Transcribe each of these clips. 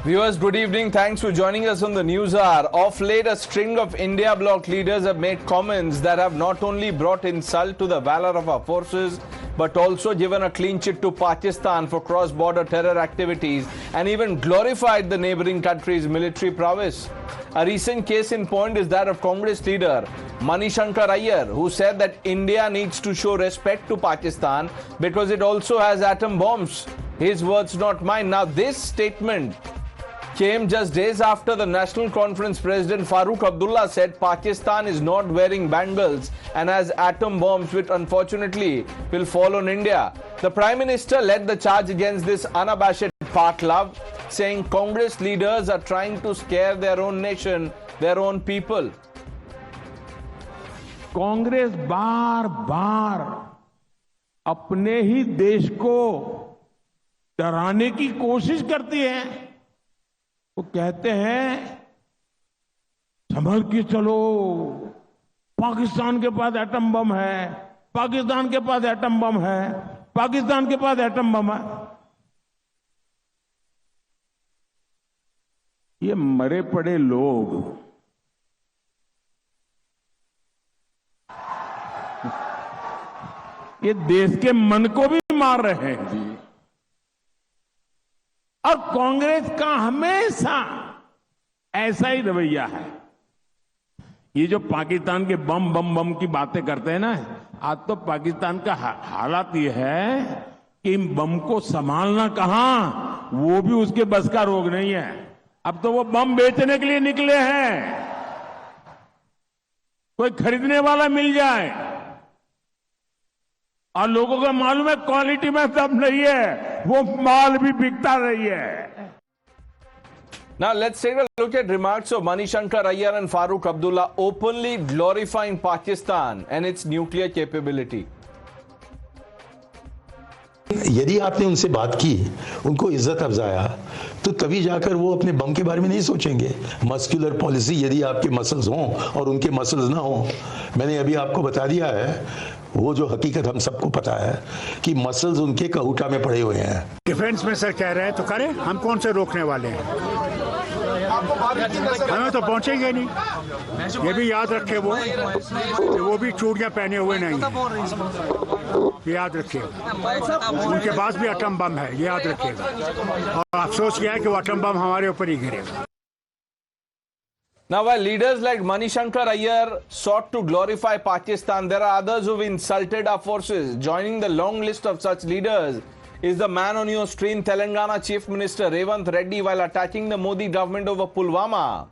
Viewers, good evening. Thanks for joining us on the News Hour. Of late, a string of India bloc leaders have made comments that have not only brought insult to the valor of our forces, but also given a clean chit to Pakistan for cross-border terror activities and even glorified the neighboring country's military prowess. A recent case in point is that of Congress leader Mani Shankar Aiyar, who said that India needs to show respect to Pakistan because it also has atom bombs. His words, not mine. Now, this statement came just days after the National Conference President Farooq Abdullah said Pakistan is not wearing bangles and has atom bombs, which unfortunately will fall on India. The Prime Minister led the charge against this unabashed Pak love, saying Congress leaders are trying to scare their own nation, their own people. Congress बार बार अपने ही देश को डराने की कोशिश करती है। वो कहते हैं संभल के चलो, पाकिस्तान के पास एटम बम है, पाकिस्तान के पास एटम बम है, पाकिस्तान के पास एटम बम है। ये मरे पड़े लोग ये देश के मन को भी मार रहे हैं जी। और कांग्रेस का हमेशा ऐसा ही रवैया है। ये जो पाकिस्तान के बम बम बम की बातें करते हैं ना, आज तो पाकिस्तान का हालात ये है कि इन बम को संभालना कहां, वो भी उसके बस का रोग नहीं है। अब तो वो बम बेचने के लिए निकले हैं, कोई खरीदने वाला मिल जाए। और लोगों को मालूम है क्वालिटी में सब नहीं है, वो माल भी बिकता नहीं है। Now let's take a look at remarks of Mani Shankar Aiyar and Farooq Abdullah openly glorifying Pakistan and its nuclear capability. यदि आपने उनसे बात की, उनको इज्जत अफजाया, तो तभी जाकर वो अपने बम के बारे में नहीं सोचेंगे। मस्कुलर पॉलिसी, यदि आपके मसल्स हों और उनके मसल्स ना हों, मैंने अभी आपको बता दिया है, वो जो हकीकत हम सबको पता है कि मसल्स उनके कहूटा में पड़े हुए हैं। डिफेंस मिनिस्टर कह रहे हैं तो करें, हम कौन से रोकने वाले हैं? हमें तो पहुंचेंगे नहीं। ये भी याद रखे वो भी चूड़ियां पहने हुए नहीं, ये याद रखिए। उनके पास भी एटम बम है, ये याद रखिएगा। और अफसोस किया है कि वो एटम बम हमारे ऊपर ही गिरेगा। Now, while leaders like Mani Shankar Aiyar sought to glorify Pakistan, there are others who've insulted our forces. Joining the long list of such leaders is the man on your screen, Telangana Chief Minister Revanth Reddy, while attacking the Modi government over Pulwama.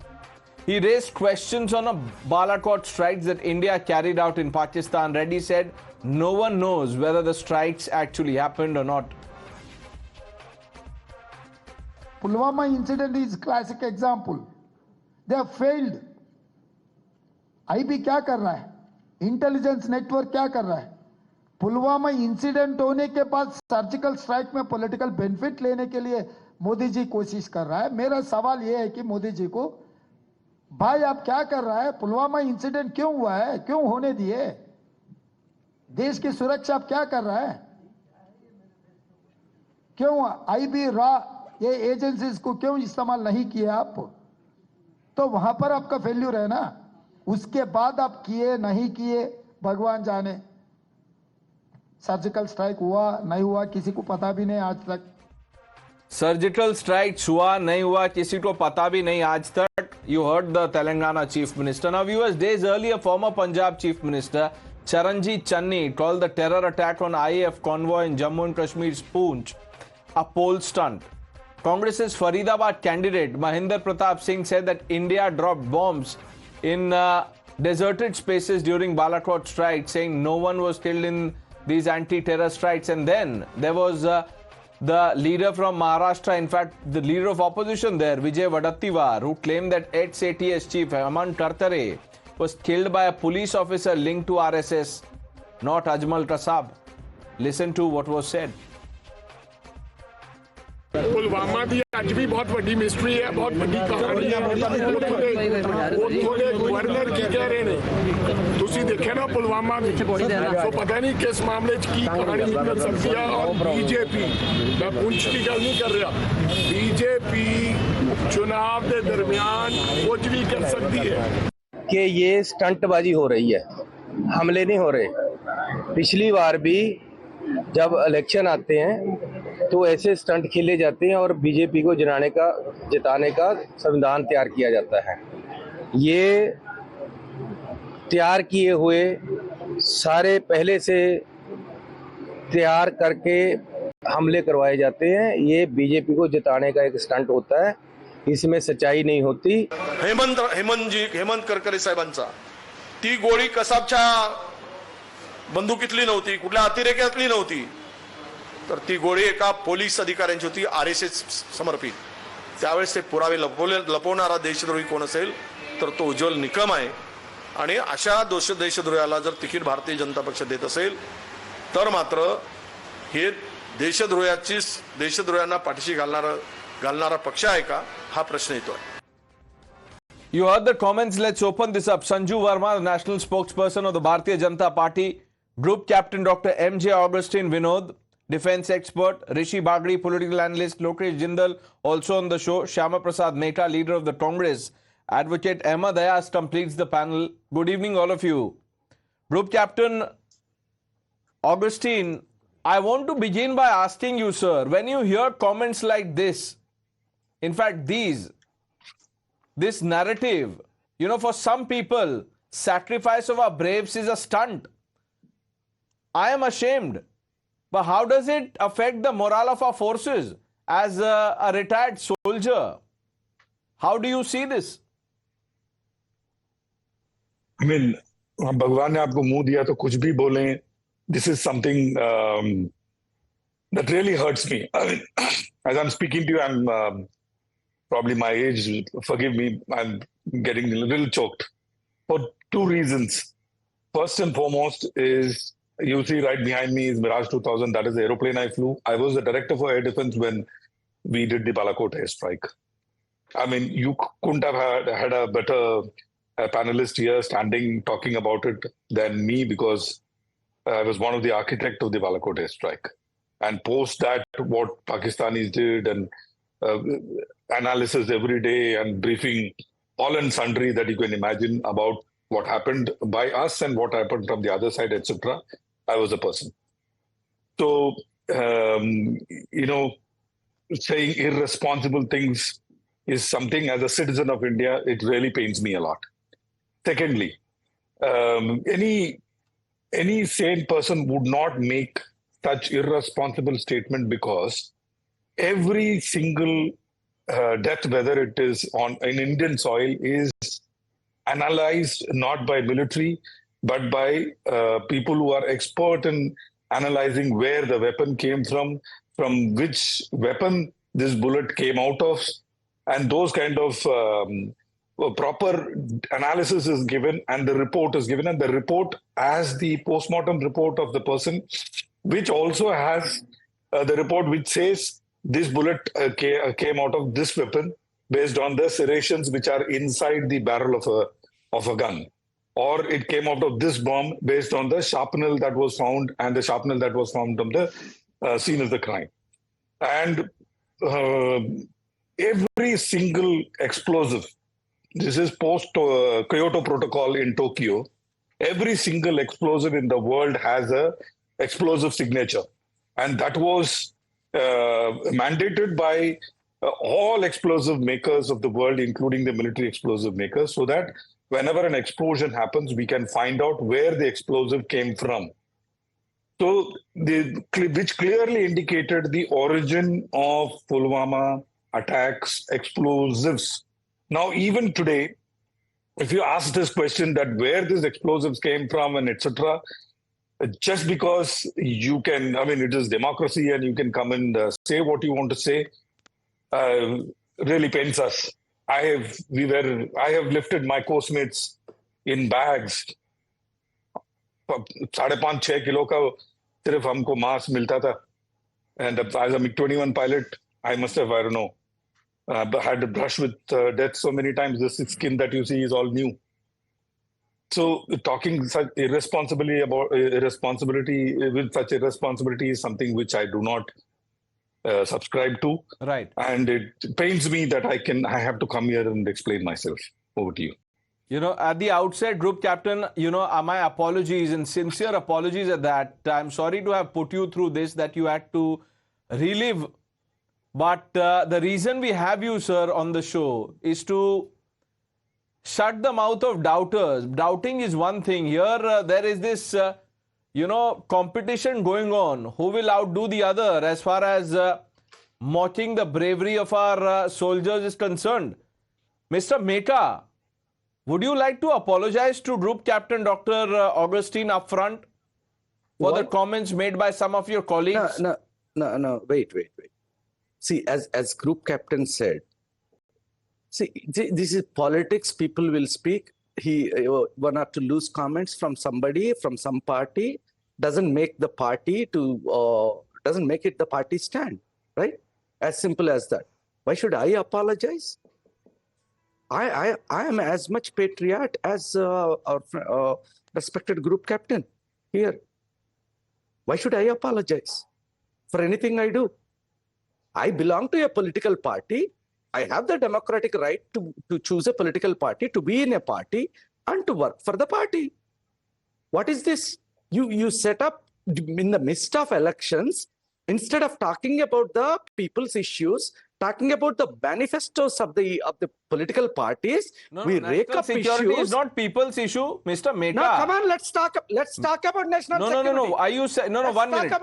He raised questions on a Balakot strikes that India carried out in Pakistan. Reddy said no one knows whether the strikes actually happened or not. Pulwama incident is classic example. They have failed. IB क्या कर रहा है? Intelligence network क्या कर रहा है? Pulwama incident होने के बाद सर्जिकल स्ट्राइक में पॉलिटिकल बेनिफिट लेने के लिए मोदी जी कोशिश कर रहा है। मेरा सवाल यह है कि मोदी जी को, भाई आप क्या कर रहा है? पुलवामा इंसिडेंट क्यों हुआ है? क्यों होने दिए? देश की सुरक्षा आप क्या कर रहा है? क्यों IB ये एजेंसीज को क्यों इस्तेमाल नहीं किया आप? तो वहां पर आपका फेल्यूर है ना। उसके बाद आप किए नहीं किए भगवान जाने। सर्जिकल स्ट्राइक हुआ नहीं हुआ किसी को पता भी नहीं आज तक। सर्जिकल स्ट्राइक हुआ नहीं हुआ किसी को पता भी नहीं आज तक. You heard the Telangana Chief Minister. Now viewers, days earlier, former Punjab Chief Minister Charanjit Channi called the terror attack on IAF convoy in Jammu and Kashmir's Poonch a poll stunt. Congress's Faridabad candidate Mahinder Pratap Singh said that India dropped bombs in deserted spaces during Balakot strikes, saying no one was killed in these anti-terror strikes. And then there was the leader from Maharashtra, in fact, the leader of opposition there, Vijay Wadattiwar, who claimed that ex-ATS chief Aman Kartare was killed by a police officer linked to RSS, not Ajmal Kasab. Listen to what was said. Pulwama ਦੀ ਅੱਜ ਵੀ ਬਹੁਤ ਵੱਡੀ mystery ਹੈ, ਬਹੁਤ ਵੱਡੀ ਕਹਾਣੀ ਹੈ। ਉੱਥੋਂ ਦੇ ਗਵਰਨਰ ਕੀ ਕਹਿ ਰਹੇ ਨੇ ਤੁਸੀਂ ਦੇਖਿਆ ਨਾ ਪੁਲਵਾਮਾ ਵਿੱਚ, ਸੋ ਪਤਾ ਨਹੀਂ ਕਿਸ ਮਾਮਲੇ 'ਚ ਕੀ ਕਹਾਣੀ ਨਿਕਲ ਸਕਦੀ ਹੈ। ਔਰ ਬੀਜੇਪੀ, ਮੈਂ ਪੁੰਛ ਦੀ ਗੱਲ ਨਹੀਂ ਕਰ ਰਿਹਾ, ਬੀਜੇਪੀ चुनाव के दरमियान कुछ भी कर सकती है कि ये स्टंटबाजी हो रही है, हमले नहीं हो रहे। पिछली बार भी जब इलेक्शन आते हैं तो ऐसे स्टंट खेले जाते हैं और बीजेपी को जिताने का संविधान तैयार किया जाता है। ये तैयार किए हुए सारे पहले से तैयार करके हमले करवाए जाते हैं। ये बीजेपी को जिताने का एक स्टंट होता है, इसमें सच्चाई नहीं होती। हेमंत करकरे साहेबांचा ती गोळी कसाबच्या बंदुकीतली नव्हती, कुठल्या अतिरेक्यातली नव्हती, तर ती गोळी एका पोलीस अधिकाऱ्यांची होती, RSS समर्पित। त्यावेळेस ते पुरावे लपवणारा देशद्रोही कोण असेल तर तो उज्ज्वल निकम आहे। आणि अशा देशद्रोहाला जर तिकीट भारतीय जनता पक्ष देत असेल तर मात्र हे देशद्रोह्यांना पाठीशी घालणारा पक्ष आहे का, हा प्रश्न येतोय। You heard the comments. Let's open this up. Sanju Verma, the national spokesperson of the Bharatiya Janata Party, Group Captain Dr. M.J. Augustine Vinod, defense expert, Rishi Bagri, political analyst, Lokesh Jindal, also on the show, Shyama Prasad Mehta, leader of the Congress, Advocate Ahmed Ayas completes the panel. Good evening, all of you. Group Captain Augustine, I want to begin by asking you, sir, when you hear comments like this, in fact, this narrative, for some people, sacrifice of our braves is a stunt. I am ashamed. But how does it affect the morale of our forces as a retired soldier? How do you see this? I mean, भगवान ने आपको मुंह दिया तो कुछ भी बोलें. This is something that really hurts me. I mean, as I'm speaking to you, I'm probably my age, forgive me, I'm getting a little choked for two reasons. First and foremost is, you see right behind me is Mirage 2000. That is the aeroplane I flew. I was the director for air defense when we did the Balakot airstrike. I mean, you couldn't have had a better panelist here standing talking about it than me, because I was one of the architects of the Balakot airstrike. And post that, what Pakistanis did, and analysis every day and briefing all and sundry that you can imagine about what happened by us and what happened from the other side, etc. I was a person. So, saying irresponsible things is something, as a citizen of India, it really pains me a lot. Secondly, any sane person would not make such irresponsible statement, because every single death, whether it is on an Indian soil, is analyzed not by military, but by people who are expert in analyzing where the weapon came from which weapon this bullet came out of, and those kind of proper analysis is given, and the report is given, and the report as the postmortem report of the person, which also has the report which says this bullet came out of this weapon based on the serrations which are inside the barrel of a gun, or it came out of this bomb based on the shrapnel that was found, and the shrapnel that was found on the scene of the crime. And every single explosive, this is post Kyoto Protocol in Tokyo, every single explosive in the world has a explosive signature, and that was mandated by all explosive makers of the world, including the military explosive makers, so that whenever an explosion happens, we can find out where the explosive came from. So, which clearly indicated the origin of Pulwama attacks, explosives. Now, even today, if you ask this question that where these explosives came from and etc., just because you can, I mean, it is democracy and you can come and say what you want to say, really pains us. I have lifted my course-mates in bags. 5.5-6 kilo का सिर्फ हमको मास मिलता था, and as a MiG-21 pilot, I must have, I don't know, had to brush with death so many times. The skin that you see is all new. So talking such irresponsibly about irresponsibility with such irresponsibility is something which I do not subscribe to. Right. And it pains me that I have to come here and explain myself. Over to you. You know, at the outset, Group Captain, you know, my apologies and sincere apologies at that. I'm sorry to have put you through this, that you had to relive. But the reason we have you, sir, on the show is to shut the mouth of doubters. Doubting is one thing. Here, there is this, you know, competition going on. Who will outdo the other as far as mocking the bravery of our soldiers is concerned? Mr. Meka, would you like to apologize to Group Captain Dr. Augustine upfront for the comments made by some of your colleagues? No. Wait. See, as Group Captain said, see, this is politics. People will speak. One or two loose comments from somebody, from some party, doesn't make the party doesn't make it the party stand, right? As simple as that. Why should I apologize? I am as much patriot as our respected Group Captain here. Why should I apologize for anything I do? I belong to a political party. I have the democratic right to choose a political party, to be in a party, and to work for the party. What is this? You set up in the midst of elections, instead of talking about the people's issues, talking about the manifestos of the political parties, we rake up security issues. Is not people's issue, Mr. Meka. No, come on, let's talk about national security. No. Are you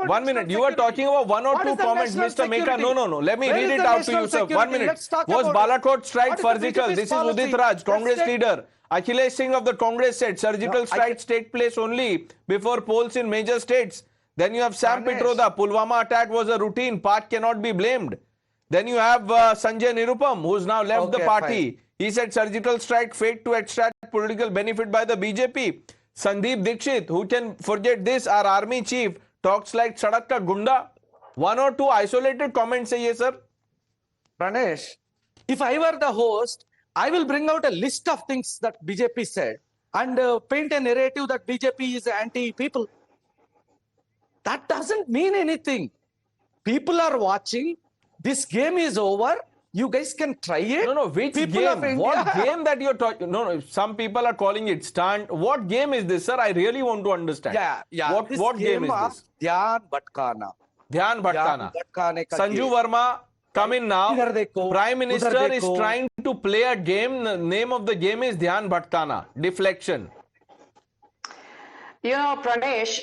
one minute. You are talking about one or two comments, Mr. Meka. No. Let me read it out to you, sir. 1 minute. Was Balakot strike surgical? This is Udit Raj, Congress leader. Akhilesh Singh of the Congress said surgical strikes take place only before polls in major states. Then you have Sam Pitroda. Pulwama attack was a routine. Part cannot be blamed. Then you have Sanjay Nirupam, who's now left the party. Fine. He said surgical strike faked to extract political benefit by the BJP. Sandeep Dikshit, who can forget this, our army chief, talks like Sadak ka gunda. One or two isolated comments say, yes, sir. Pranesh, if I were the host, I will bring out a list of things that BJP said and paint a narrative that BJP is anti-people. That doesn't mean anything. People are watching. This game is over. You guys can try it. No. Which people game? What game that you're talking? No. Some people are calling it stunt. What game is this, sir? I really want to understand. Yeah. What game is this? Dhyan Bhatkana. Sanju Verma, come in now. Prime Minister is trying to play a game. The name of the game is Dhyan Bhatkana. Deflection. You know, Pranesh,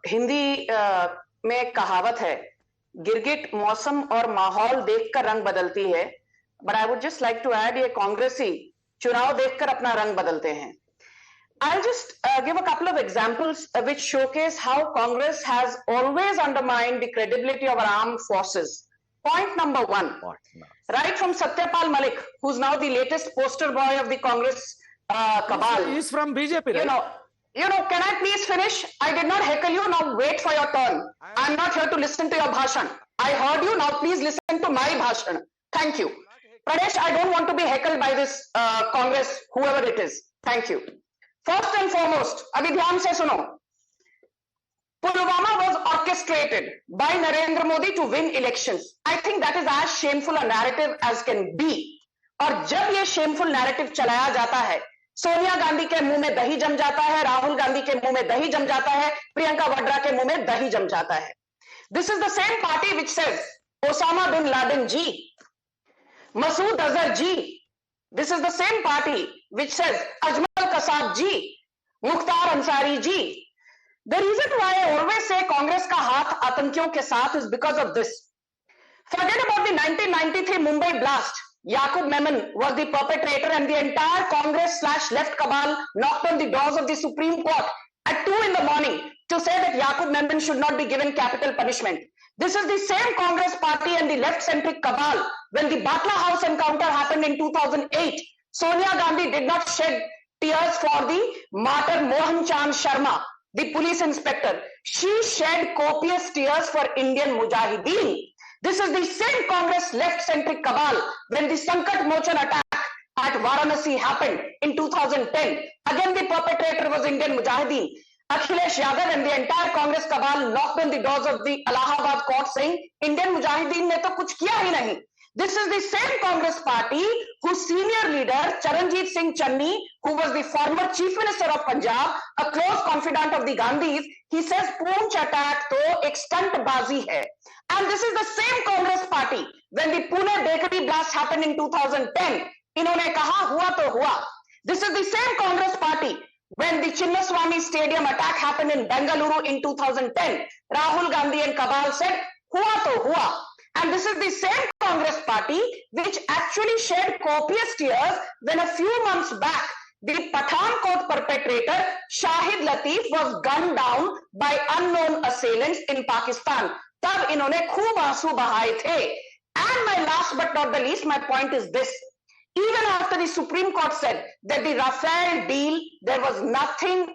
Hindi में कहावत है, गिरगिट मौसम और माहौल देखकर रंग बदलती है. But I would just like to add, ये कांग्रेसी चुनाव देखकर अपना रंग बदलते हैं. I'll just give a couple of examples which showcase how Congress has always undermined the credibility of our armed forces. Point number one, right from Satyapal Malik, who's now the latest poster boy of the Congress cabal. He's from BJP, right? You know, can I please finish? I did not heckle you. Now wait for your turn. I'm not here to listen to your bhashan. I heard you. Now please listen to my bhashan. Thank you. Pranesh, I don't want to be heckled by this Congress, whoever it is. Thank you. First and foremost, abhi dhyan se suno. Pulwama was orchestrated by Narendra Modi to win elections. I think that is as shameful a narrative as can be. और जब ये shameful narrative चलाया जाता है, सोनिया गांधी के मुंह में दही जम जाता है, राहुल गांधी के मुंह में दही जम जाता है, प्रियंका वाड्रा के मुंह में दही जम जाता है. This is the same party which says Osama bin Laden ji, Masood Azhar ji. This is the same party which says Ajmal Kasab ji, Mukhtar Ansari ji. The reason why I always say Congress ka haath atankiyon ke saath is because of this. Forget about the 1993 Mumbai blast. Yaqub Memon was the perpetrator and the entire Congress/left cabal knocked on the doors of the Supreme Court at 2 in the morning to say that Yaqub Memon should not be given capital punishment. This is the same Congress party and the left-centric cabal. When the Batla House encounter happened in 2008, Sonia Gandhi did not shed tears for the martyr Mohan Chand Sharma, the police inspector. She shed copious tears for Indian Mujahideen. This is the same Congress left-centric cabal when the Sankat Mochan attack at Varanasi happened in 2010. Again, the perpetrator was Indian Mujahideen. Akhilesh Yadav and the entire Congress cabal knocked on the doors of the Allahabad court saying, Indian Mujahideen ne to kuch kiya hi nahi. This is the same Congress party whose senior leader, Charanjit Singh Channi, who was the former Chief Minister of Punjab, a close confidant of the Gandhis, he says, Poonch attack to ek stuntbazi hai. And this is the same Congress party when the Pune bakery blast happened in 2010. इन्होंने कहा हुआ तो हुआ. This is the same Congress party when the Chinnaswamy Stadium attack happened in Bengaluru in 2010. Rahul Gandhi and Kabal said, hua to hua. And this is the same Congress party which actually shed copious tears when a few months back the Pathankot perpetrator Shahid Latif was gunned down by unknown assailants in Pakistan. तब इन्होंने खूब आंसू बहाए थे. And my last but not the least, my point is this. Even after the Supreme Court said that the Rafale deal, there was nothing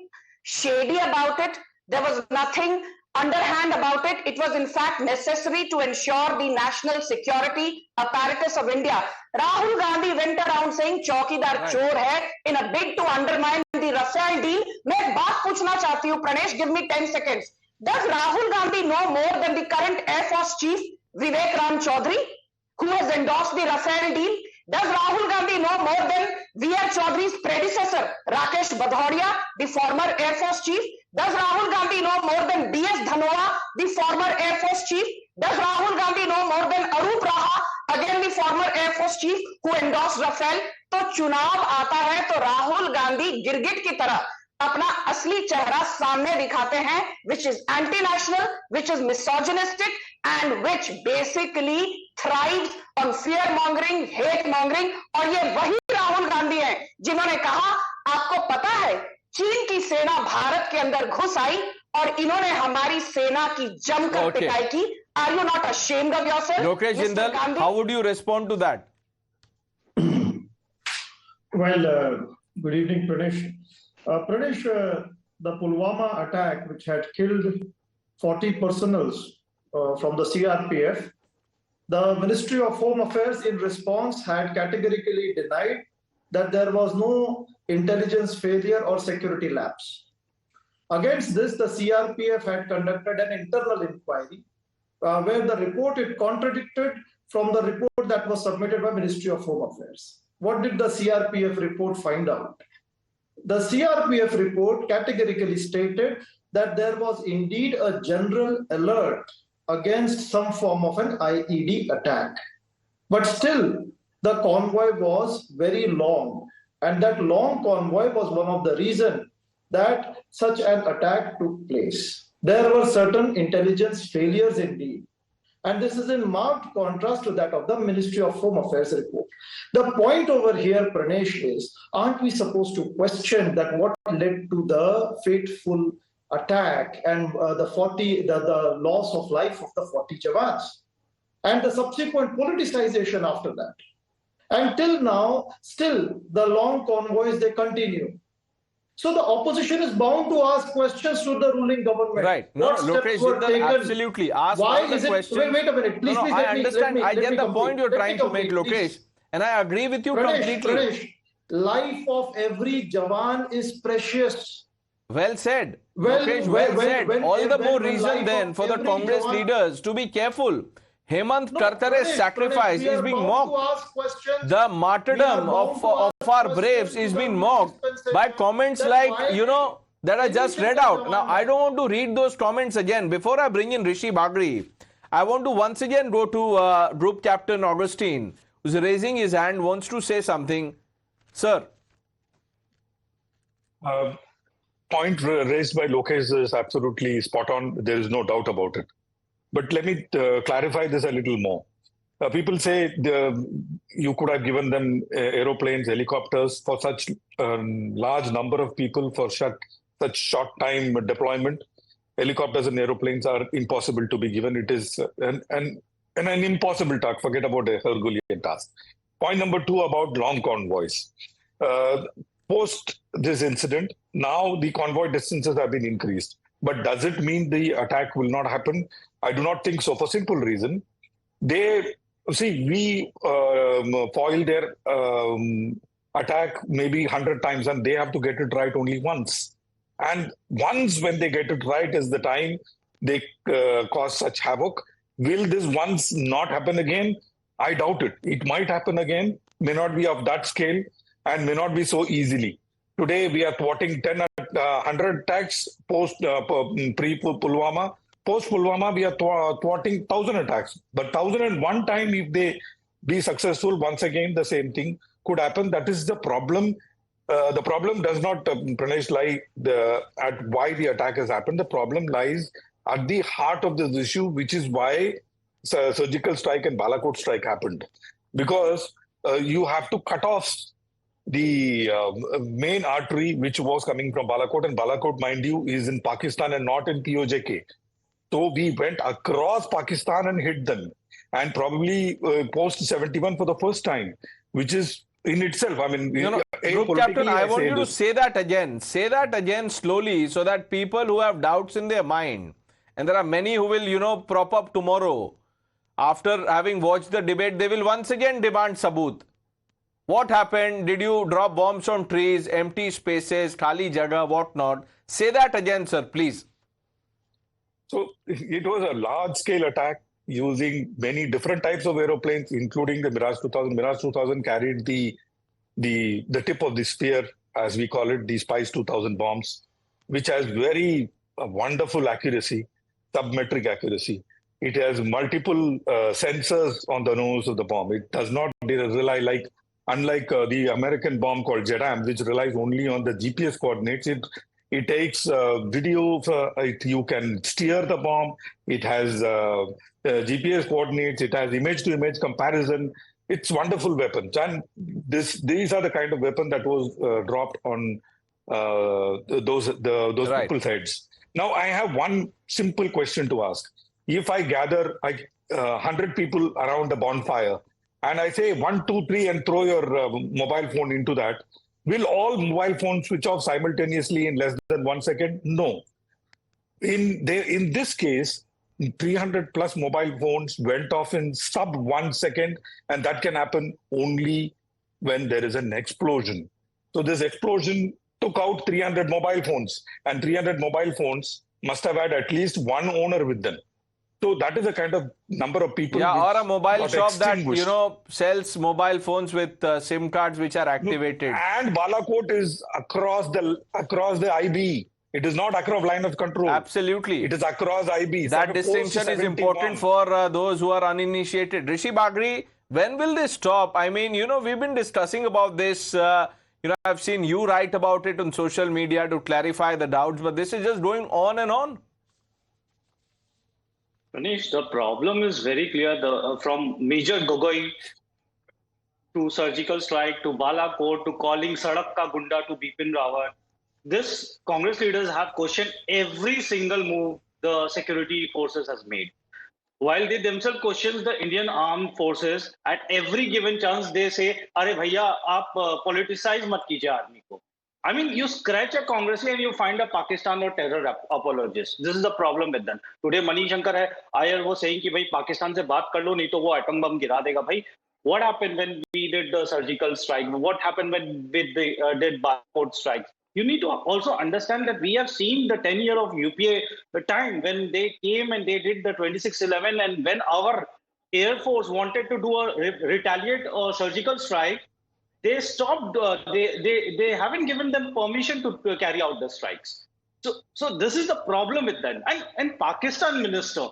shady about it, there was nothing underhand about it, it was in fact necessary to ensure the national security apparatus of India. Rahul Gandhi went around saying चौकीदार चोर है in a bid to undermine the Rafale deal. मैं एक बात पूछना चाहती हूँ, Pranesh, give me 10 seconds. Does Rahul Gandhi know more than the current Air Force Chief Vivek Ram Chaudhary, who has endorsed the Rafale deal? Does Rahul Gandhi know more than V.R. Chaudhary's predecessor, Rakesh Badhodia, the former Air Force Chief? Does Rahul Gandhi know more than D.S. Dhanoa, the former Air Force Chief? Does Rahul Gandhi know more than Arup Raha, again the former Air Force Chief who endorsed Rafale? तो चुनाव आता है तो राहुल गांधी गिरगिट की तरह अपना असली चेहरा सामने दिखाते हैं, which is anti-national, which is misogynistic, and which basically thrives on fear-mongering, hate-mongering. और ये वही राहुल गांधी हैं जिन्होंने कहा, आपको पता है चीन की सेना भारत के अंदर घुस आई और इन्होंने हमारी सेना की जमकर पिटाई की. Are you not ashamed of yourself? Lokesh Jindal, how would you respond to that? Well, good evening, Pranesh. Pranesh, the Pulwama attack, which had killed 40 personnels from the CRPF, the Ministry of Home Affairs in response had categorically denied that there was no intelligence failure or security lapse. Against this, the CRPF had conducted an internal inquiry where the report it contradicted from the report that was submitted by Ministry of Home Affairs. What did the CRPF report find out? The CRPF report categorically stated that there was indeed a general alert against some form of an IED attack. But still, the convoy was very long, and that long convoy was one of the reasons that such an attack took place. There were certain intelligence failures indeed. And this is in marked contrast to that of the Ministry of Home Affairs report. The point over here, Pranesh, is, aren't we supposed to question that what led to the fateful attack and the loss of life of the 40 Jawans and the subsequent politicization after that? Until now, still the long convoys, they continue. So the opposition is bound to ask questions to the ruling government. Right. No, Lokesh, absolutely. Ask all the questions. Wait a minute. Please, I understand. I get the point you're trying to make, Lokesh. And I agree with you completely. Pranesh, life of every Jawan is precious. Well said. Lokesh, well said. All the more reason then for the Congress leaders to be careful. Hemant Karkare's sacrifice is being mocked. The martyrdom of our braves is being mocked by comments like, that I just read out. Now, I don't want to read those comments again. Before I bring in Rishi Bagri, I want to once again go to Group Captain Augustine, who's raising his hand, wants to say something. Sir. Point raised by Lokesh is absolutely spot on. There is no doubt about it. But let me clarify this a little more. People say you could have given them aeroplanes, helicopters for such large number of people for such short time deployment. Helicopters and aeroplanes are impossible to be given. It is an impossible task. Forget about a Herculean task. Point number 2 about long convoys. Post this incident, now the convoy distances have been increased. But does it mean the attack will not happen? I do not think so, for simple reason They see we foil their attack maybe 100 times, and they have to get it right only once. And once when they get it right is the time they cause such havoc. Will this once not happen again? I doubt it. It might happen again, may not be of that scale, and may not be so easily. Today, we are thwarting 100 attacks pre-Pulwama. Post-Pulwama, we are thwarting 1,000 attacks. But 1,001 time, if they be successful, once again, the same thing could happen. That is the problem. The problem does not, Pranesh, lie at why the attack has happened. The problem lies at the heart of this issue, which is why surgical strike and Balakot strike happened. Because you have to cut off the main artery which was coming from Balakot, and Balakot, mind you, is in Pakistan and not in POJK. So we went across Pakistan and hit them, and probably post-71 for the first time, which is in itself, I mean... Group Captain, I want you to say that again. Say that again slowly so that people who have doubts in their mind, and there are many who will, prop up tomorrow, after having watched the debate, they will once again demand Sabut. What happened? Did you drop bombs on trees, empty spaces, khali jaga, whatnot? Say that again, sir, please. So it was a large-scale attack using many different types of aeroplanes, including the Mirage 2000. Mirage 2000 carried the tip of the spear, as we call it, the Spice 2000 bombs, which has very wonderful accuracy, submetric accuracy. It has multiple sensors on the nose of the bomb. It does not rely unlike the American bomb called JEDAM, which relies only on the GPS coordinates. It takes video. You can steer the bomb. It has GPS coordinates. It has image-to-image comparison. It's wonderful weapons, and these are the kind of weapon that was dropped on those right. people's heads. Now, I have one simple question to ask. If I gather 100 people around a bonfire, and I say 1, 2, 3, and throw your mobile phone into that, will all mobile phones switch off simultaneously in less than 1 second? No. In this case, 300 plus mobile phones went off in sub 1 second, and that can happen only when there is an explosion. So this explosion took out 300 mobile phones, and 300 mobile phones must have had at least one owner with them. So that is the kind of number of people. Yeah, or a mobile shop that, sells mobile phones with SIM cards which are activated. And Balakot is across the IB. It is not across line of control. Absolutely. It is across IB. That distinction is important for those who are uninitiated. Rishi Bagri, when will this stop? I mean, we've been discussing about this. I've seen you write about it on social media to clarify the doubts, but this is just going on and on. Pranesh, the problem is very clear. From Major Gogoi to surgical strike to Balakot to calling Sadak Ka Gunda to Bipin Rawat, this Congress leaders have questioned every single move the security forces has made. While they themselves question the Indian armed forces, at every given chance they say, "Arey bhaiya, aap politicize mat kijiye army ko." I mean, you scratch a Congress and you find a Pakistan or terror apologist. This is the problem with them. Today, Mani Shankar Aiyar was saying that Pakistan se baat kar lo, nahi to wo atom bomb gira dega. Bhai, what happened when we did the surgical strike? What happened when we did Balakot strikes? You need to also understand that we have seen the 10-year of UPA time when they came and they did the 2611, and when our Air Force wanted to do a retaliate surgical strike, they stopped. They haven't given them permission to carry out the strikes. So this is the problem with them. And Pakistan minister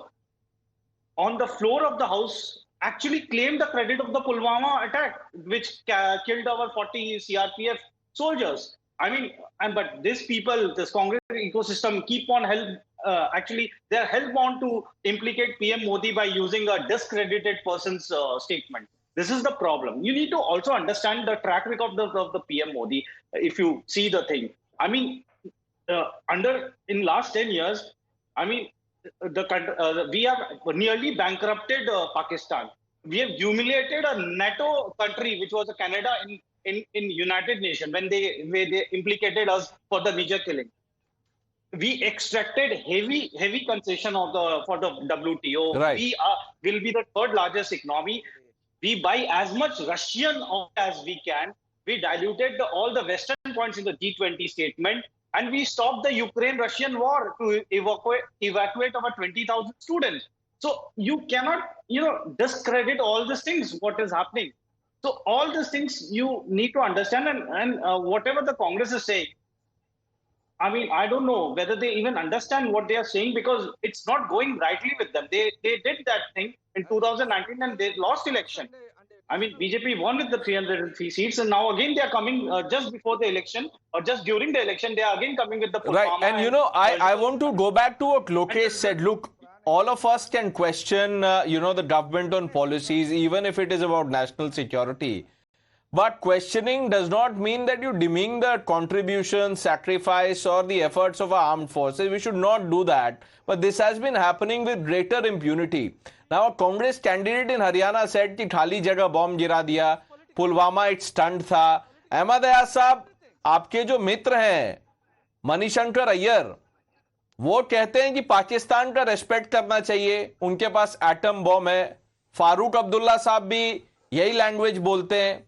on the floor of the House actually claimed the credit of the Pulwama attack, which killed our 40 CRPF soldiers. I mean, but these people, this Congress ecosystem, keep on they are hell-bound to implicate PM Modi by using a discredited person's statement. This is the problem. You need to also understand the track record of the PM Modi. If you see the thing, I mean, in last 10 years, I mean, we have nearly bankrupted Pakistan. We have humiliated a NATO country, which was Canada, in United Nations when they implicated us for the Niger killing. we extracted heavy concession for the WTO. Right. We will be the third largest economy. We buy as much Russian oil as we can. We diluted all the Western points in the G20 statement, and we stopped the Ukraine-Russian war to evacuate our 20,000 students. So you cannot, discredit all these things, what is happening. So all these things you need to understand, and whatever the Congress is saying, I mean, I don't know whether they even understand what they are saying, because it's not going rightly with them. They did that thing in 2019 and they lost election. I mean, BJP won with the 303 seats, and now again they are coming just before the election or just during the election. They are again coming with the Pulwama. Right, and I want to go back to what Lokesh said. Look, all of us can question, the government on policies, even if it is about national security. But questioning does not mean that you demean the contribution, sacrifice, or the efforts of our armed forces. We should not do that. But this has been happening with greater impunity. Now, a Congress candidate in Haryana said कि खाली जगह bomb गिरा दिया, पुलवामा एक stunt था. अहमद अयाज साहब, आपके जो मित्र हैं, मनी शंकर अय्यर, वो कहते हैं कि पाकिस्तान का रेस्पेक्ट करना चाहिए. उनके पास एटम बॉम्ब है. फारूक अब्दुल्ला साहब भी यही लैंग्वेज बोलते हैं.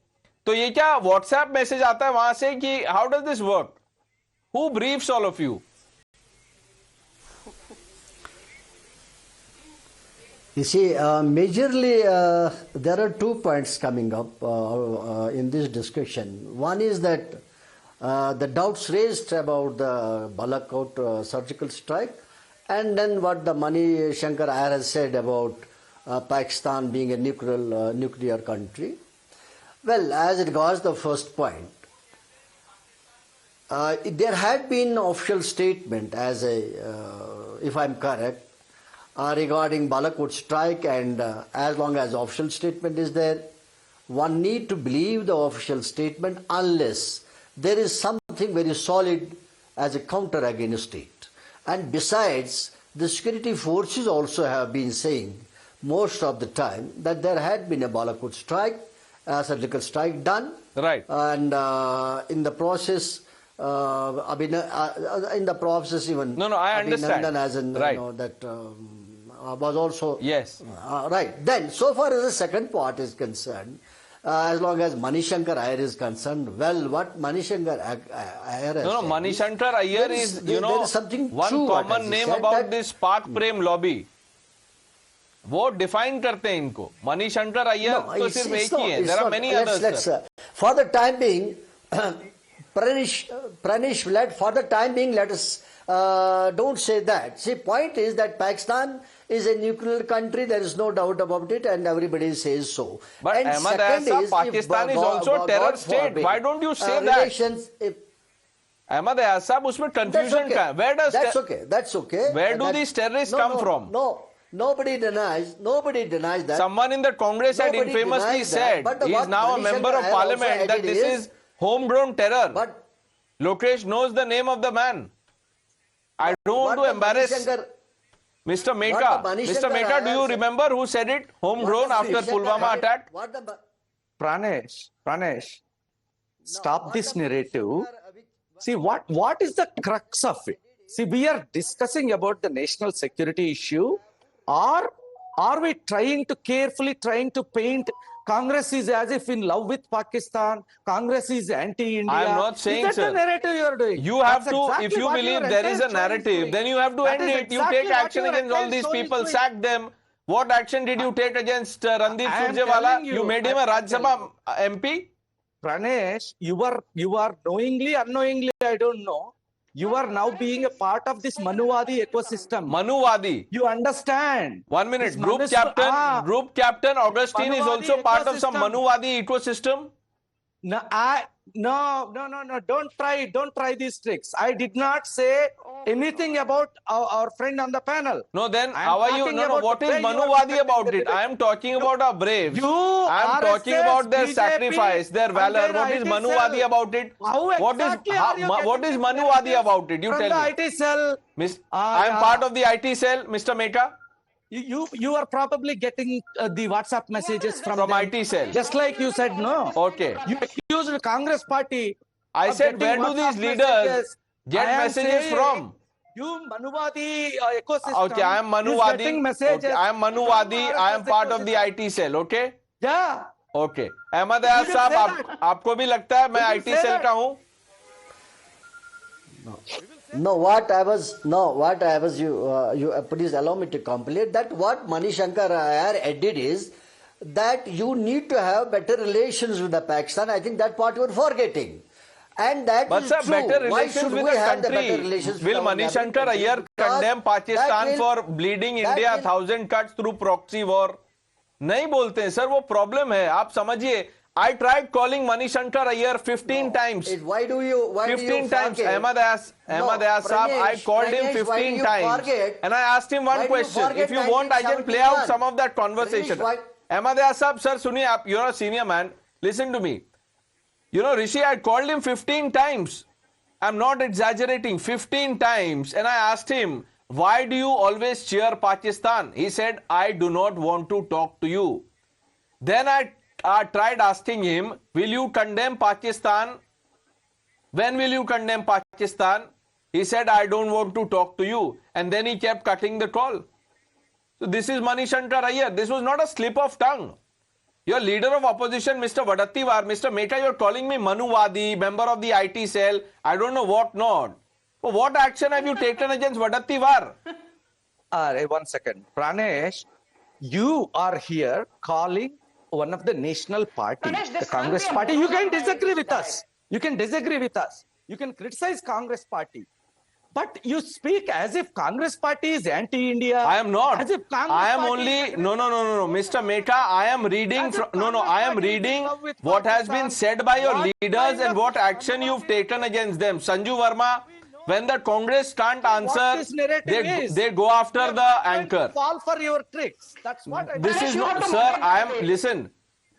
तो ये क्या व्हाट्सएप मैसेज आता है वहां से कि how does this work? Who briefs all of you? You see, majorly there are 2 points coming up in this discussion. One is that the doubts raised about the Balakot surgical strike, and then what the Mani Shankar Aiyar has said about Pakistan being a nuclear country. Well, as regards the first point, there had been official statement if I'm correct, regarding Balakot strike, and as long as official statement is there, one need to believe the official statement unless there is something very solid as a counter against it. And besides, the security forces also have been saying most of the time that there had been a Balakot strike, a surgical strike done, right? And in the process, even I understand. As in, right. That was also yes, right. Then, so far as the second part is concerned, as long as Mani Shankar Aiyar is concerned, well, what Mani Shankar Aiyar has Mani Shankar Aiyar is there is something one common name about this Pak Prem lobby. वो define करते हैं इनको. Money Shankar Iyer तो सिर्फ एक ही है. There are many others. For the time being, Pranesh, for the time being, let us don't say that. See, point is that Pakistan is a nuclear country. There is no doubt about it, and everybody says so. But and Ahmad Ayasa, Pakistan is also a terror state. Why don't you say that? Ahmad Ayasa, उसमें confusion का है. Where does that's okay. Where do these terrorists come from? No. Nobody denies that. Someone in the Congress had infamously said, he is now a member of parliament, that this is homegrown terror. But Lokesh knows the name of the man. I don't want to embarrass Mr. Meka. Mr. Meka, do you remember who said it? Homegrown after Pulwama attack? Pranesh, stop this narrative. See, what is the crux of it? See, we are discussing about the national security issue, or are we carefully trying to paint Congress is as if in love with Pakistan, Congress is anti-India? I am not saying, is that the narrative you are doing? You have to, if you believe there is a narrative, then you have to end it. You take action against all these people, sack them. What action did you take against Randeep Surjewala? You made him a Rajya Sabha MP? Pranesh, you are knowingly, unknowingly, I don't know. You are now being a part of this Manuwadi ecosystem. Manuwadi. You understand? 1 minute. Group Captain Augustine is also part of some Manuwadi ecosystem? No. Don't try these tricks. I did not say anything about our friend on the panel. No, then how are you? No, what is Manuwadi about it? I am talking about our braves. I am talking about their sacrifice, their valor. What is Manuwadi about it? What is Manuwadi about it? You tell me. From the IT cell. I am part of the IT cell, Mr. Meka. You are probably getting the WhatsApp messages from IT cell. Just like you said, no. Okay. You accused the Congress party. I said, where do these leaders get messages from? You Manuvadi ecosystem. Okay, I am Manuvadi. Okay, I am Manuvadi. I am part of the IT cell. Okay. Yeah. Okay. Ahmad Ayaz साहब, आपको भी लगता है मैं IT cell का हूँ? No, what I was, you please allow me to complete that. What Mani Shankar Aiyar did is that you need to have better relations with the Pakistan. I think that part you are forgetting. And that but is sir, true. better Why relations should with we the have the country? better relations with Will our Mani neighboring Shankar country? Aiyar Because condemn Pakistan for bleeding India 1,000 cuts through proxy war? नहीं बोलते हैं sir, वो problem है, आप समझिए. I tried calling Mani Shankar Aiyar 15 times. Why do you 15 times. Ahmad Ayaz Saab, I called him 15 times. And I asked him one question. If you want, I can play out some of that conversation. Ahmad Ayaz Saab, sir, suniye, you're a senior man. Listen to me. You know, Rishi, I called him 15 times. I'm not exaggerating. 15 times. And I asked him, why do you always cheer Pakistan? He said, I do not want to talk to you. Then I tried asking him, will you condemn Pakistan? When will you condemn Pakistan? He said, I don't want to talk to you. And then he kept cutting the call. So this is Mani Shankar Aiyar. This was not a slip of tongue. Your leader of opposition, Mr. Vadattiwar, Mr. Mehta, you're calling me Manuvadi, member of the IT cell, I don't know what not. So what action have you taken against Vadattiwar? 1 second. Pranesh, you are here calling one of the national party, the Congress party. You can disagree with us. You can disagree with us. You can criticize Congress party. But you speak as if Congress party is anti-India. I am not. As if Congress I am party only, no, Mr. Mehta, I am reading, I am reading what has been said by your leaders and what action you've taken against them. Sanju Verma, when the Congress can't answer, they go after the anchor. Fall for your tricks. That's what I This is not, sir, listen,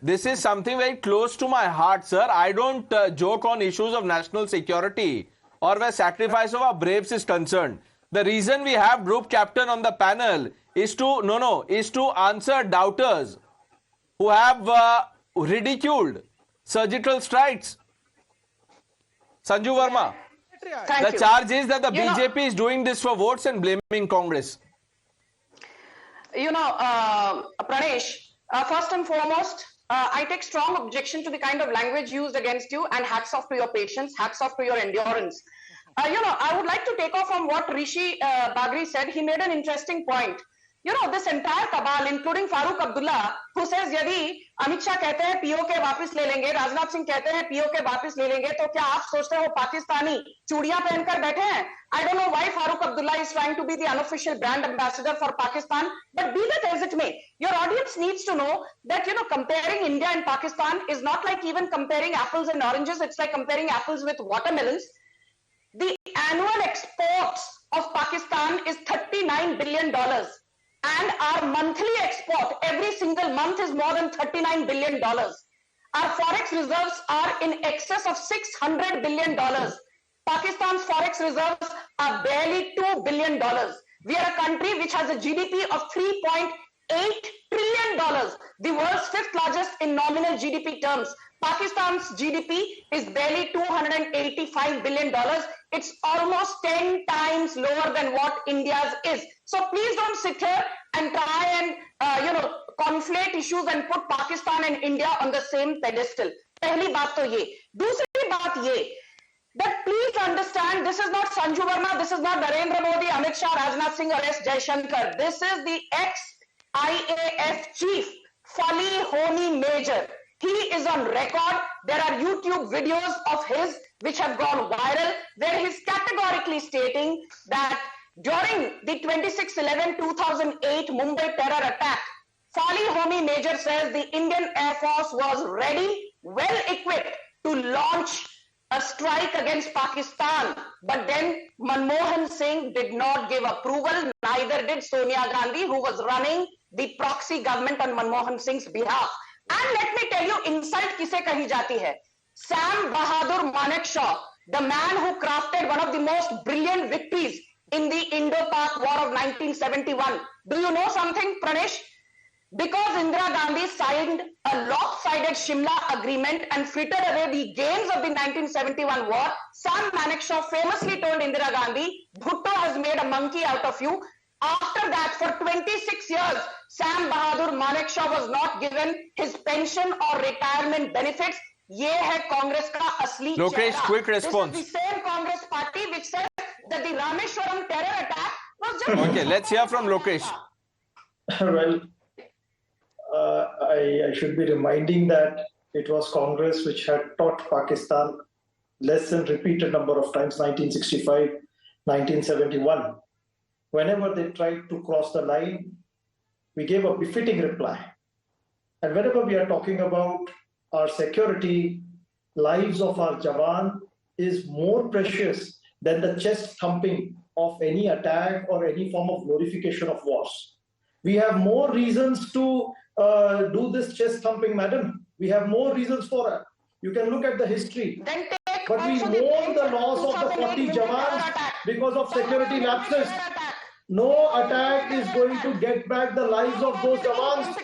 this is something very close to my heart, sir. I don't joke on issues of national security or where sacrifice of our braves is concerned. The reason we have group captain on the panel is to, is to answer doubters who have ridiculed surgical strikes. Sanju Verma. The charge is that the BJP is doing this for votes and blaming Congress. You know, Pranesh, first and foremost, I take strong objection to the kind of language used against you, and hats off to your patience, hats off to your endurance. You know, I would like to take off from what Rishi Bagri said. He made an interesting point. You know, this entire cabal, including Farooq Abdullah, who says, यदि अमित शाह कहते हैं PoK वापस ले लेंगे, राजनाथ सिंह कहते हैं PoK वापस ले लेंगे, तो क्या आप सोचते हैं वो पाकिस्तानी चूड़ियां पहनकर बैठे हैं? I don't know why Farooq Abdullah is trying to be the unofficial brand ambassador for Pakistan, but be that as it may, your audience needs to know that, you know, comparing India and Pakistan is not like even comparing apples and oranges. It's like comparing apples with watermelons. The annual exports of Pakistan is $39 billion. And our monthly export every single month is more than $39 billion. Our forex reserves are in excess of $600 billion. Pakistan's forex reserves are barely $2 billion. We are a country which has a GDP of $3.8 trillion, the world's fifth largest in nominal GDP terms. Pakistan's GDP is barely $285 billion. It's almost 10 times lower than what India's is. So please don't sit here and try and conflate issues and put Pakistan and India on the same pedestal. पहली बात तो ये. दूसरी बात ये that please understand, this is not Sanju Verma, this is not Narendra Modi, Amit Shah, Rajnath Singh or S. Jaishankar. This is the ex-IAF chief, Fali Honi Major. He is on record. There are YouTube videos of his which have gone viral where he's categorically stating that during the 26/11/2008 Mumbai terror attack, Fali Honi Major says the Indian Air Force was ready, well equipped to launch a strike against Pakistan. But then Manmohan Singh did not give approval, neither did Sonia Gandhi, who was running the proxy government on Manmohan Singh's behalf. And let me tell you, insult kise kahi jati hai? Sam Bahadur Manekshaw, the man who crafted one of the most brilliant victories in the Indo-Pak War of 1971. Do you know something, Pranesh? because Indira Gandhi signed a lopsided Shimla agreement and frittered away the gains of the 1971 war. Sam Manekshaw famously told Indira Gandhi, Bhutto has made a monkey out of you. After that, for 26 years, Sam Bahadur Manekshaw was not given his pension or retirement benefits. ये है कांग्रेस का असली Lokesh, quick response. This is the same Congress party which says that the Rameshwaram terror attack was just... Okay, let's hear from Lokesh. Well, I should be reminding that it was Congress which had taught Pakistan lesson repeated number of times, 1965, 1971. Whenever they tried to cross the line, we gave a befitting reply. And whenever we are talking about our security, lives of our Jawan is more precious than the chest thumping of any attack or any form of glorification of wars. We have more reasons to do this chest thumping, madam. We have more reasons for it. You can look at the history. But we mourn the loss of the 40 Jawans because of security lapses. No attack is going to get back the lives of those Jawans.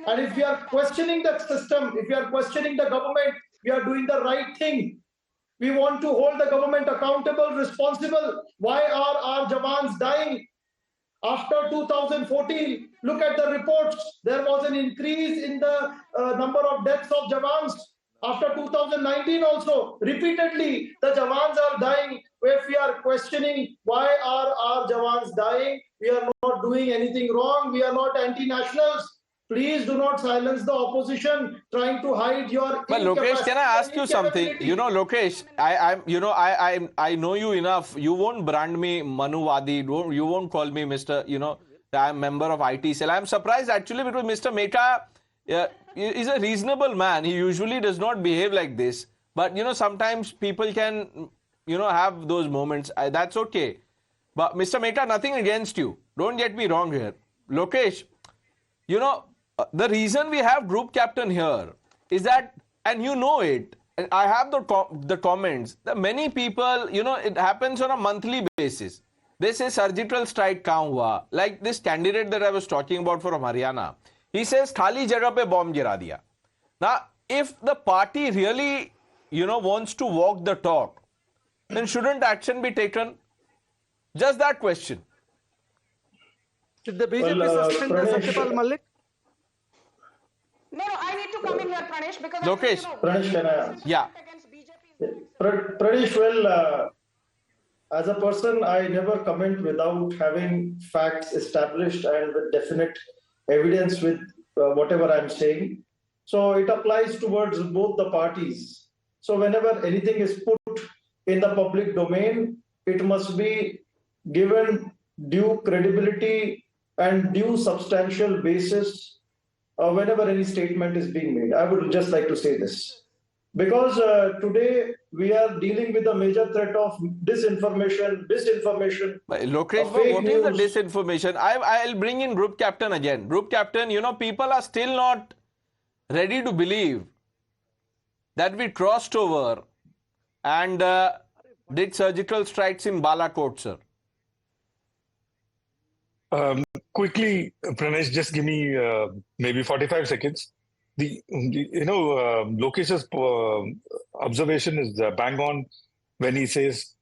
And if we are questioning the system, if we are questioning the government, we are doing the right thing. We want to hold the government accountable, responsible. Why are our Jawans dying? After 2014, look at the reports. There was an increase in the number of deaths of Jawans. After 2019 also, repeatedly, the Jawans are dying. If we are questioning why are our Jawans dying, we are not doing anything wrong. We are not anti-nationals. Please do not silence the opposition trying to hide your... But Lokesh, can I ask you something? You know, Lokesh, I know you enough. You won't brand me Manuvadi. You won't call me Mr. I'm member of IT cell. I'm surprised actually because Mr. Mehta is a reasonable man. He usually does not behave like this. But, sometimes people can, have those moments. That's okay. But Mr. Mehta, nothing against you. Don't get me wrong here. Lokesh, the reason we have group captain here is that, and you know it, and I have the comments, that many people, it happens on a monthly basis. They say surgical strike kahan hua? Like this candidate that I was talking about from Haryana. He says, khali jagah pe bomb gira diya. Now, if the party really, wants to walk the talk, then shouldn't action be taken? Just that question. Should the BJP suspend Satyapal Malik? No, I need to come in here, Pranesh, because... Lokesh. Pranesh, can I answer? Yeah. Pranesh, well, as a person, I never comment without having facts established and with definite evidence with whatever I'm saying. So it applies towards both the parties. So whenever anything is put in the public domain, it must be given due credibility and due substantial basis whenever any statement is being made. I would just like to say this. Because today we are dealing with a major threat of disinformation. Lokesh, what is the disinformation? I'll bring in group captain again. Group captain, people are still not ready to believe that we crossed over and did surgical strikes in Balakot, sir. Quickly, Pranesh, just give me maybe 45 seconds. Lokesh's observation is bang on when he says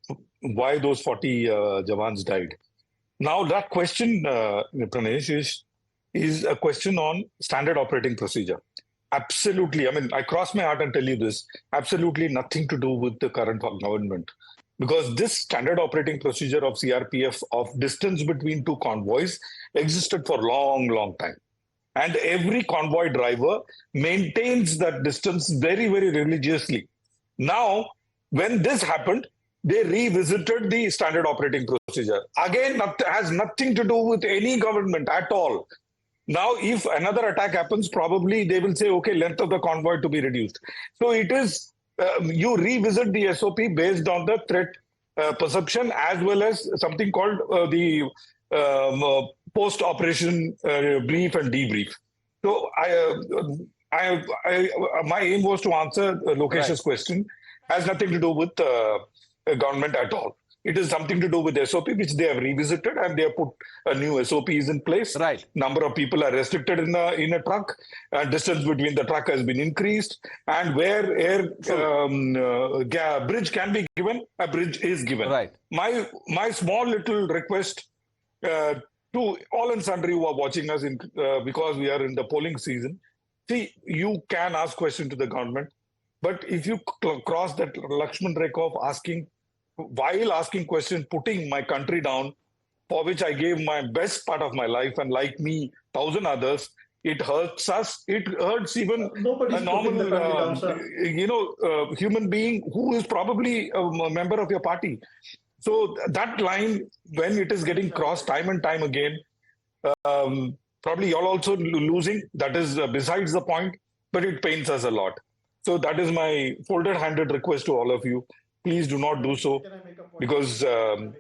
why those 40 Jawans died. Now that question, Pranesh, is a question on standard operating procedure. Absolutely, I cross my heart and tell you this, absolutely nothing to do with the current government. Because this standard operating procedure of CRPF of distance between two convoys existed for a long, long time. And every convoy driver maintains that distance very, very religiously. Now, when this happened, they revisited the standard operating procedure. Again, has nothing to do with any government at all. Now, if another attack happens, probably they will say, okay, length of the convoy to be reduced. So it is, you revisit the SOP based on the threat perception as well as something called the post-operation brief and debrief. So my aim was to answer Lokesh's question. Has nothing to do with government at all. It is something to do with SOP, which they have revisited, and they have put a new SOPs in place. Right. Number of people are restricted in a truck, and distance between the truck has been increased. And where bridge can be given, a bridge is given. Right. My small little request to all and sundry who are watching us because we are in the polling season. See, you can ask questions to the government, but if you cross that Lakshman Rekha of while asking questions, putting my country down, for which I gave my best part of my life, and like me, 1,000 others, it hurts us. It hurts even a normal, human being who is probably a member of your party. So that line, when it is getting crossed time and time again, probably you're also losing. That is besides the point, but it pains us a lot. So that is my folded-handed request to all of you. Please do not do so, because I'm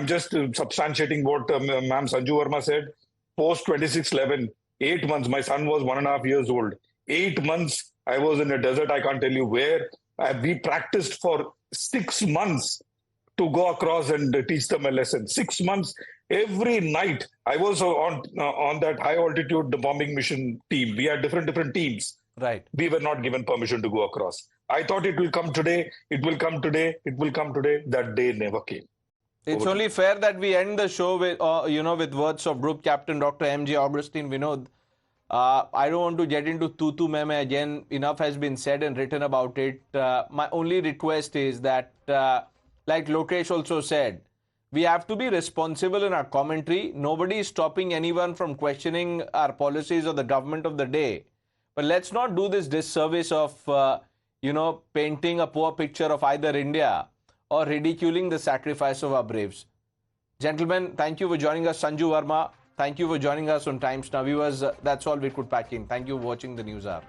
just substantiating what Ma'am Sanju Verma said. Post 26/11, 8 months, my son was 1.5 years old. 8 months, I was in a desert, I can't tell you where. We practiced for 6 months to go across and teach them a lesson. 6 months, every night. I was on that high altitude bombing mission team. We had different teams. Right. We were not given permission to go across. I thought it will come today. It will come today. It will come today. That day never came. It's only fair that we end the show with, with words of Group Captain Dr. M.J. Augustine Vinod. I don't want to get into tutu meme again. Enough has been said and written about it. My only request is that, like Lokesh also said, we have to be responsible in our commentary. Nobody is stopping anyone from questioning our policies or the government of the day. But let's not do this disservice of, painting a poor picture of either India or ridiculing the sacrifice of our braves. Gentlemen, thank you for joining us. Sanju Verma, thank you for joining us on Times Now. Viewers, that's all we could pack in. Thank you for watching the News Hour.